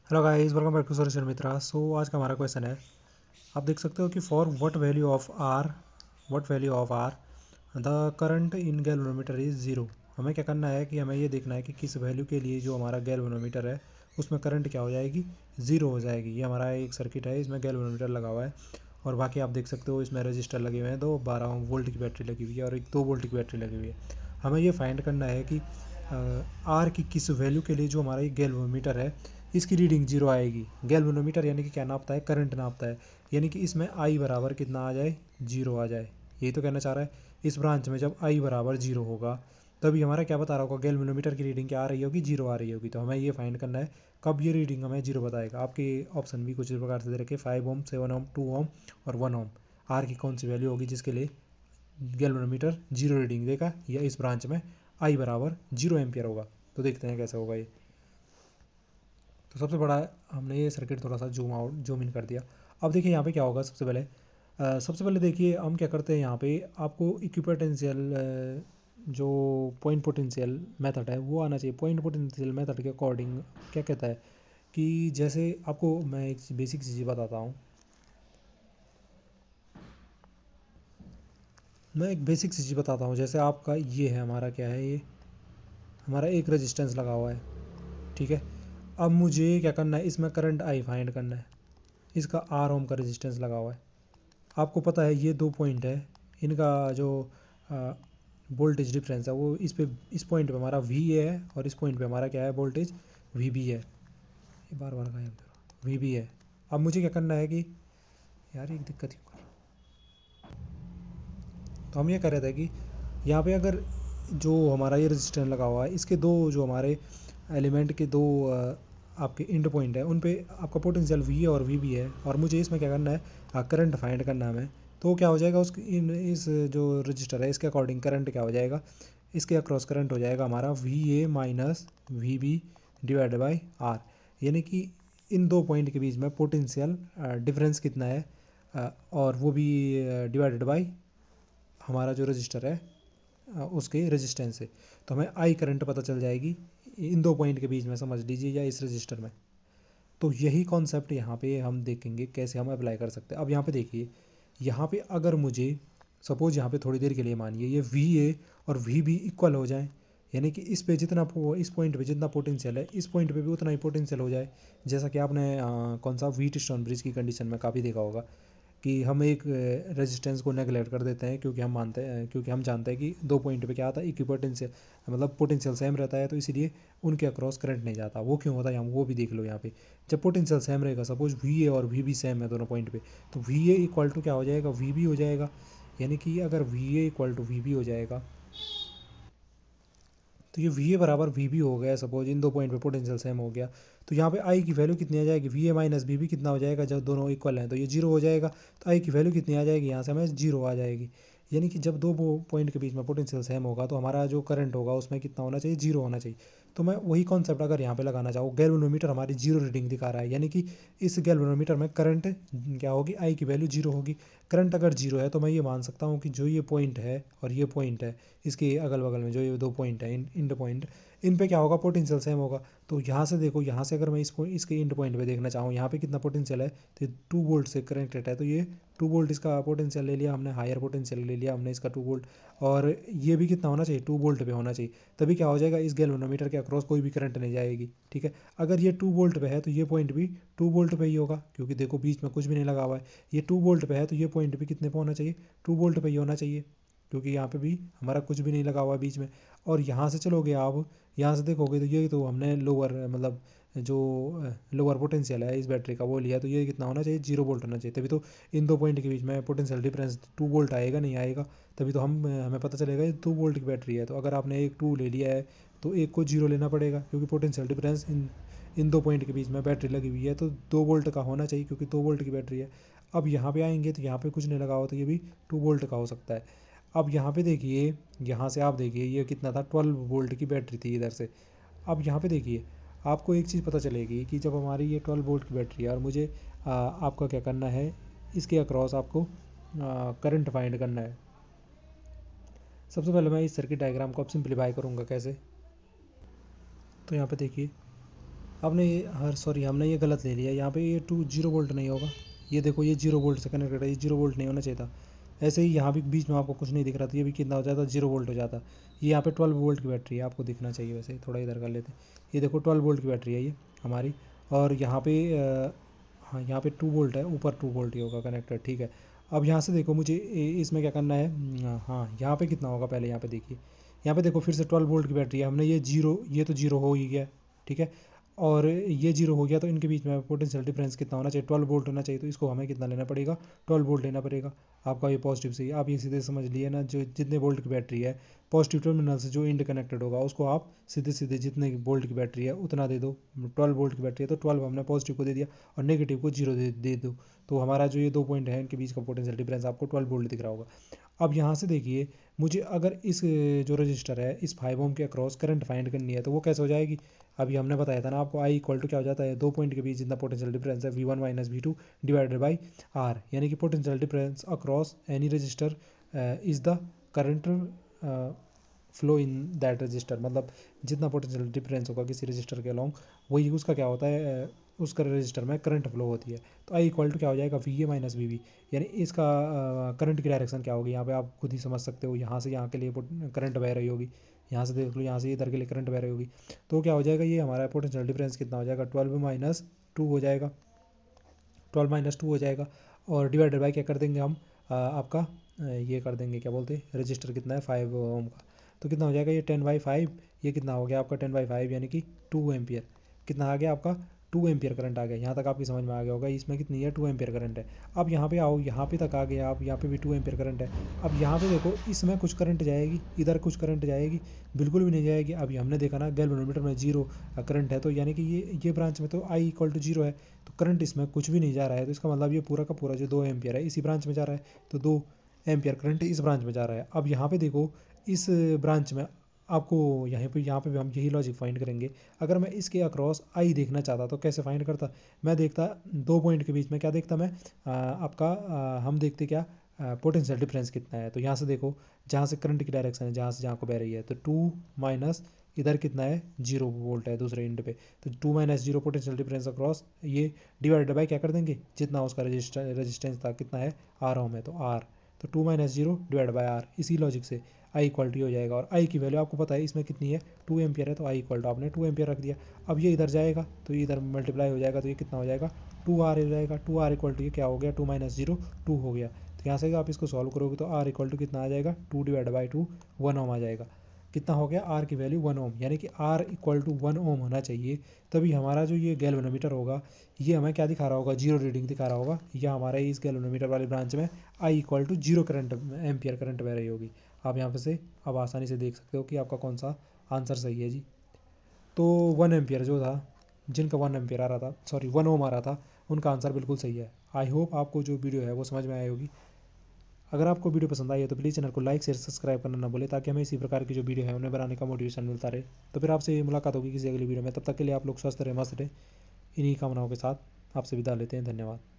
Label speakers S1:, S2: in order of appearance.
S1: Hello guys, welcome back to solution Mitra. So आज का हमारा क्वेश्चन है, आप देख सकते हो कि for what value of r the current in galvanometer is zero. हमें क्या करना है कि हमें ये देखना है कि किस वैल्यू के लिए जो हमारा गैल्वेनोमीटर है उसमें करंट क्या हो जाएगी, ज़ीरो हो जाएगी। ये हमारा एक सर्किट है, इसमें गैल्वेनोमीटर लगा हुआ है और बाकी आप देख सकते हो इसमें रजिस्टर लगे हुए हैं, दो 12 वोल्ट की बैटरी लगी हुई है और एक 2 वोल्ट की बैटरी लगी हुई है। हमें ये फाइंड करना है कि आर की किस वैल्यू के लिए जो हमारा ये गैल्वेनोमीटर है इसकी रीडिंग जीरो आएगी। गैल्वेनोमीटर यानी कि क्या नापता है, करंट नापता है, यानी कि इसमें आई बराबर कितना आ जाए, जीरो आ जाए। यही तो कहना चाह रहा है। इस ब्रांच में जब आई बराबर जीरो होगा तभी हमारा क्या बता रहा होगा, गैल्वेनोमीटर की रीडिंग क्या आ रही होगी, जीरो आ रही होगी। तो हमें ये फाइंड करना है कब ये रीडिंग हमें जीरो बताएगा। आपके ऑप्शन भी कुछ इस प्रकार से दे रखे, 5 ओम, 7 ओम, 2 ओम और 1 ओम। आर की कौन सी वैल्यू होगी जिसके लिए गैल्वेनोमीटर जीरो रीडिंग देगा, या इस ब्रांच में आई बराबर 0 एम्पियर होगा। तो देखते हैं कैसे होगा ये। तो सबसे बड़ा हमने ये सर्किट थोड़ा सा जूम इन कर दिया। अब देखिए यहाँ पे क्या होगा। सबसे पहले देखिए हम क्या करते हैं, यहाँ पे आपको इक्विपोटेंशियल जो पॉइंट पोटेंशियल मेथड है वो आना चाहिए। पॉइंट पोटेंशियल मेथड के अकॉर्डिंग क्या कहता है कि जैसे आपको मैं एक बेसिक चीज़ बताता हूँ। जैसे आपका ये है, हमारा क्या है, ये हमारा एक रेजिस्टेंस लगा हुआ है, ठीक है। अब मुझे क्या करना है, इसमें करंट आई फाइंड करना है। इसका आर ओम का रेजिस्टेंस लगा हुआ है। आपको पता है ये दो पॉइंट है, इनका जो वोल्टेज डिफरेंस है वो इस पॉइंट पे हमारा वी है और इस पॉइंट पे हमारा क्या है, वोल्टेज वी बी है। ये बार बार गायब वी बी है। अब मुझे क्या करना है कि यार एक दिक्कत क्यों कर रहा हूँ। तो हम ये कह रहे थे कि यहाँ पे अगर जो हमारा ये रजिस्टर लगा हुआ है, इसके दो जो हमारे एलिमेंट के दो आपके इंड पॉइंट है, उन पे आपका पोटेंशियल वी है और वी बी है, और मुझे इसमें क्या करना है, करंट फाइंड करना है हमें। तो क्या हो जाएगा, इस जो रजिस्टर है इसके अकॉर्डिंग करंट क्या हो जाएगा, इसके अक्रॉस करंट हो जाएगा हमारा v a minus v b divide by r. यानी कि इन दो पॉइंट के बीच में पोटेंशियल डिफरेंस कितना है, और वो भी डिवाइडेड बाई हमारा जो रजिस्टर है उसके रेजिस्टेंस से। तो हमें आई करंट पता चल जाएगी इन दो पॉइंट के बीच में, समझ लीजिए, या इस रजिस्टर में। तो यही कॉन्सेप्ट यहाँ पे हम देखेंगे कैसे हम अप्लाई कर सकते हैं। अब यहाँ पे देखिए, यहाँ पे अगर मुझे सपोज यहाँ पे थोड़ी देर के लिए मानिए ये वी ए और वी बी इक्वल हो जाए, यानी कि इस पे जितना इस पॉइंट पे जितना पोटेंशियल है इस पॉइंट पे भी उतना ही पोटेंशियल हो जाए। जैसा कि आपने कौन सा व्हीट स्टोन ब्रिज की कंडीशन में काफ़ी देखा होगा कि हम एक रेजिस्टेंस को नेगलेक्ट कर देते हैं, क्योंकि हम जानते हैं कि दो पॉइंट पे क्या आता है, इक्विपोटेंशियल, मतलब पोटेंशियल सेम रहता है, तो इसीलिए उनके अक्रॉस करंट नहीं जाता। वो क्यों होता है वो भी देख लो। यहाँ पे जब पोटेंशियल सेम रहेगा, सपोज वी ए और वी बी सेम है दोनों पॉइंट पे, तो वी ए इक्वल टू क्या हो जाएगा, वी बी हो जाएगा। यानी कि अगर v a equal to v b हो जाएगा तो ये वी ए बराबर वी बी हो गया। सपोज इन दो पॉइंट पे पोटेंशियल सेम हो गया, तो यहाँ पे आई की वैल्यू कितनी आ जाएगी, v a minus v b कितना हो जाएगा, जब दोनों इक्वल हैं तो ये जीरो हो जाएगा। तो आई की वैल्यू कितनी आ जाएगी, यहाँ से हमें जीरो आ जाएगी। यानी कि जब दो पॉइंट के बीच में पोटेंशियल सेम होगा तो हमारा जो करंट होगा उसमें कितना होना चाहिए, जीरो होना चाहिए। तो मैं वही कॉन्सेप्ट अगर यहाँ पे लगाना चाहूँ, गैल्वेनोमीटर हमारी जीरो रीडिंग दिखा रहा है, यानी कि इस गैल्वेनोमीटर में करंट क्या होगी, आई की वैल्यू जीरो होगी। करंट अगर जीरो है तो मैं ये मान सकता हूँ कि जो ये पॉइंट है और ये पॉइंट है, इसके अगल बगल में जो ये दो पॉइंट है, इंड पॉइंट, इन पे क्या होगा, पोटेंशियल सेम होगा। तो यहाँ से देखो, यहाँ से अगर मैं इसके इंड पॉइंट पे देखना चाहूँ, यहाँ पे कितना पोटेंशियल है, तो 2 वोल्ट से कनेक्टेड है, तो ये 2 वोल्ट इसका पोटेंशियल ले लिया हमने, हायर पोटेंशियल ले लिया हमने इसका 2 वोल्ट। और ये भी कितना होना चाहिए, 2 वोल्ट पे होना चाहिए। तभी क्या हो जाएगा, इस गैल्वेनोमीटर के अक्रॉस कोई भी करंट नहीं जाएगी, ठीक है। अगर ये 2 वोल्ट पे है तो ये पॉइंट भी 2 वोल्ट पे ही होगा, क्योंकि देखो बीच में कुछ भी नहीं लगा हुआ है। ये 2 वोल्ट पे है तो ये पॉइंट भी कितने पे होना चाहिए, 2 वोल्ट पे ही होना चाहिए, क्योंकि यहाँ पे भी हमारा कुछ भी नहीं लगा हुआ बीच में। और यहाँ से चलोगे आप, यहाँ से देखोगे तो ये तो हमने लोअर, मतलब जो लोअर पोटेंशियल है इस बैटरी का वो लिया, तो ये कितना होना चाहिए, 0 वोल्ट होना चाहिए। तभी तो इन दो पॉइंट के बीच में पोटेंशियल डिफरेंस 2 वोल्ट आएगा, नहीं आएगा। तभी तो हमें पता चलेगा ये 2 वोल्ट की बैटरी है। तो अगर आपने एक टू ले लिया है तो एक को जीरो लेना पड़ेगा, क्योंकि पोटेंशियल डिफरेंस इन दो पॉइंट के बीच में बैटरी लगी हुई है तो 2 वोल्ट का होना चाहिए, क्योंकि 2 वोल्ट की बैटरी है। अब यहाँ पे आएंगे तो यहाँ पे कुछ नहीं लगा हुआ, तो ये भी 2 वोल्ट का हो सकता है। अब यहाँ पे देखिए, यहाँ से आप देखिए ये कितना था, 12 वोल्ट की बैटरी थी इधर से। अब यहाँ पे देखिए, आपको एक चीज़ पता चलेगी कि जब हमारी ये 12 वोल्ट की बैटरी है और मुझे आपका क्या करना है, इसके अक्रॉस आपको करंट फाइंड करना है। सबसे पहले मैं इस सर्किट डायग्राम को अब सिंप्लीफाई करूँगा कैसे। तो यहाँ पे देखिए, आपने ये सॉरी हमने ये गलत ले लिया, यहाँ पे ये 0 वोल्ट नहीं होगा। ये देखो ये 0 वोल्ट से कनेक्टेड है, ये 0 वोल्ट नहीं होना चाहिए था। ऐसे ही यहाँ भी बीच में आपको कुछ नहीं दिख रहा था, ये भी कितना हो जाता, 0 वोल्ट हो जाता। ये यहाँ पे 12 वोल्ट की बैटरी है, आपको दिखना चाहिए वैसे, थोड़ा इधर कर लेते हैं। ये देखो 12 वोल्ट की बैटरी है ये हमारी। और यहाँ पे हाँ यहाँ पे 2 वोल्ट है, ऊपर 2 वोल्ट ही होगा कनेक्टेड, ठीक है। अब यहाँ से देखो मुझे इसमें क्या करना है। हाँ यहाँ पे कितना होगा पहले यहाँ पे देखिए। यहाँ पे देखो फिर से 12 वोल्ट की बैटरी है, हमने ये जीरो, ये तो जीरो हो ही गया, ठीक है। और ये जीरो हो गया, तो इनके बीच में पोटेंशियल डिफरेंस कितना होना चाहिए, 12 वोल्ट होना चाहिए। तो इसको हमें कितना लेना पड़ेगा, 12 वोल्ट लेना पड़ेगा। आपका ये पॉजिटिव से आप ये सीधे समझ लिए ना, जो जितने वोल्ट की बैटरी है पॉजिटिव टर्मिनल से जो इंड कनेक्टेड होगा उसको आप सीधे सीधे जितने वोल्ट की बैटरी है उतना दे दो। 12 वोल्ट की बैटरी है तो 12 हमने पॉजिटिव को दे दिया और नेगेटिव को 0 दे दो। तो हमारा जो ये 2 पॉइंट है इनके बीच का पोटेंशियल डिफरेंस आपको 12 वोल्ट दिख रहा होगा। अब यहाँ से देखिए मुझे अगर इस जो रजिस्टर है इस 5 ओम के अक्रॉस करंट फाइंड करनी है तो वो कैसे हो जाएगी। अभी हमने बताया था ना आपको, आई इक्वल टू क्या हो जाता है, 2 पॉइंट के बीच जितना पोटेंशियल डिफरेंस है V1 minus V2 divided by r, यानी कि potential difference across any register is the current flow in that register. मतलब जितना पोटेंशियल डिफरेंस होगा किसी रजिस्टर के अलॉन्ग, वही उसका क्या होता है, उसका रजिस्टर में करंट फ्लो होती है। तो आई इक्वल टू क्या हो जाएगा, v a minus v b, यानी इसका करंट की डायरेक्शन क्या होगी, यहाँ पे आप खुद ही समझ सकते हो। यहाँ से यहाँ के लिए करंट बह रही होगी, यहाँ से देख लो, यहाँ से इधर के लिए करंट बह रही होगी। तो क्या हो जाएगा, ये हमारा पोटेंशियल डिफरेंस कितना हो जाएगा, 12 माइनस 2 हो जाएगा, 12 माइनस 2 हो जाएगा। और डिवाइडेड बाई क्या कर देंगे हम, आपका ये कर देंगे, क्या बोलते हैं, रजिस्टर कितना है 5 ओम का। तो कितना हो जाएगा ये 10/5, ये कितना हो गया आपका 10/5 यानी कि 2 एम्पियर। कितना आ गया आपका, 2 एम्पियर करंट आ गया। यहाँ तक आपकी समझ में आ गया होगा, इसमें कितनी है 2 एम्पियर करंट है। अब यहाँ पे आओ, यहाँ पे तक आ गया आप, यहाँ पे भी 2 एम्पियर करंट है। अब यहाँ पे देखो इसमें कुछ करंट जाएगी, इधर कुछ करंट जाएगी, बिल्कुल भी नहीं जाएगी। अभी हमने देखा ना गैल्वेनोमीटर में 0 करंट है, तो यानी कि ये ब्रांच में तो आई इक्वल टू 0 है, तो करंट इसमें कुछ भी नहीं जा रहा है। तो इसका मतलब ये पूरा का पूरा जो 2 एम्पियर है इसी ब्रांच में जा रहा है, तो 2 एम्पियर करंट इस ब्रांच में जा रहा है। अब यहाँ पे देखो इस ब्रांच में आपको यहाँ पे भी हम यही लॉजिक फाइंड करेंगे। अगर मैं इसके अक्रॉस आई देखना चाहता तो कैसे फाइंड करता, मैं देखता 2 पॉइंट के बीच में, क्या देखता मैं, आपका हम देखते क्या, पोटेंशियल डिफरेंस कितना है। तो यहाँ से देखो जहाँ से करंट की डायरेक्शन है, जहाँ से जहाँ को बह रही है, तो 2 माइनस इधर कितना है 0 वोल्ट है दूसरे एंड पे, तो 2 माइनस 0 पोटेंशियल डिफरेंस अक्रॉस, ये डिवाइडेड बाई क्या कर देंगे, जितना उसका रेजिस्टेंस था कितना है, आर ओम है तो आर, तो 2 माइनस 0 डिवाइड बाई आर। इसी लॉजिक से आई इक्वलिटी हो जाएगा। और आई की वैल्यू आपको पता है इसमें कितनी है, 2 एम्पियर है, तो आई इक्वल टू आपने 2 एम्पियर रख दिया। अब ये इधर जाएगा तो ये इधर मल्टीप्लाई हो जाएगा, तो ये कितना हो जाएगा 2 आर हो जाएगा। 2 आर इक्वल टू ये क्या हो गया, 2 माइनस 0 2 हो गया। तो यहाँ से आप इसको सॉल्व करोगे तो आर इक्वल टू कितना आ जाएगा, 2 डिवाइड बाई 2 1 ओम आ जाएगा। कितना हो गया, आर की वैल्यू 1 ओम, यानी कि आर इक्वल टू 1 ओम होना चाहिए। तभी हमारा जो ये गैल्वेनोमीटर होगा ये हमें क्या दिखा रहा होगा, 0 रीडिंग दिखा रहा होगा। या हमारे इस गैल्वेनोमीटर वाली ब्रांच में I equal to 0 current ampere current बह रही होगी। आप यहाँ पे से अब आसानी से देख सकते हो कि आपका कौन सा आंसर सही है जी। तो 1 एम्पियर जो था, जिनका 1 एम्पियर आ रहा था, सॉरी 1 ओम आ रहा था, उनका आंसर बिल्कुल सही है। आई होप आपको जो वीडियो है वो समझ में आई होगी। अगर आपको वीडियो पसंद आई है तो प्लीज़ चैनल को लाइक शेयर सब्सक्राइब करना ना भूलें, ताकि हमें इसी प्रकार की जो वीडियो है उन्हें बनाने का मोटिवेशन मिलता रहे। तो फिर आपसे मुलाकात होगी किसी अगली वीडियो में, तब तक के लिए आप लोग स्वस्थ रहे, मस्त रहे। इन्हीं कामनाओं के साथ आपसे विदा लेते हैं, धन्यवाद।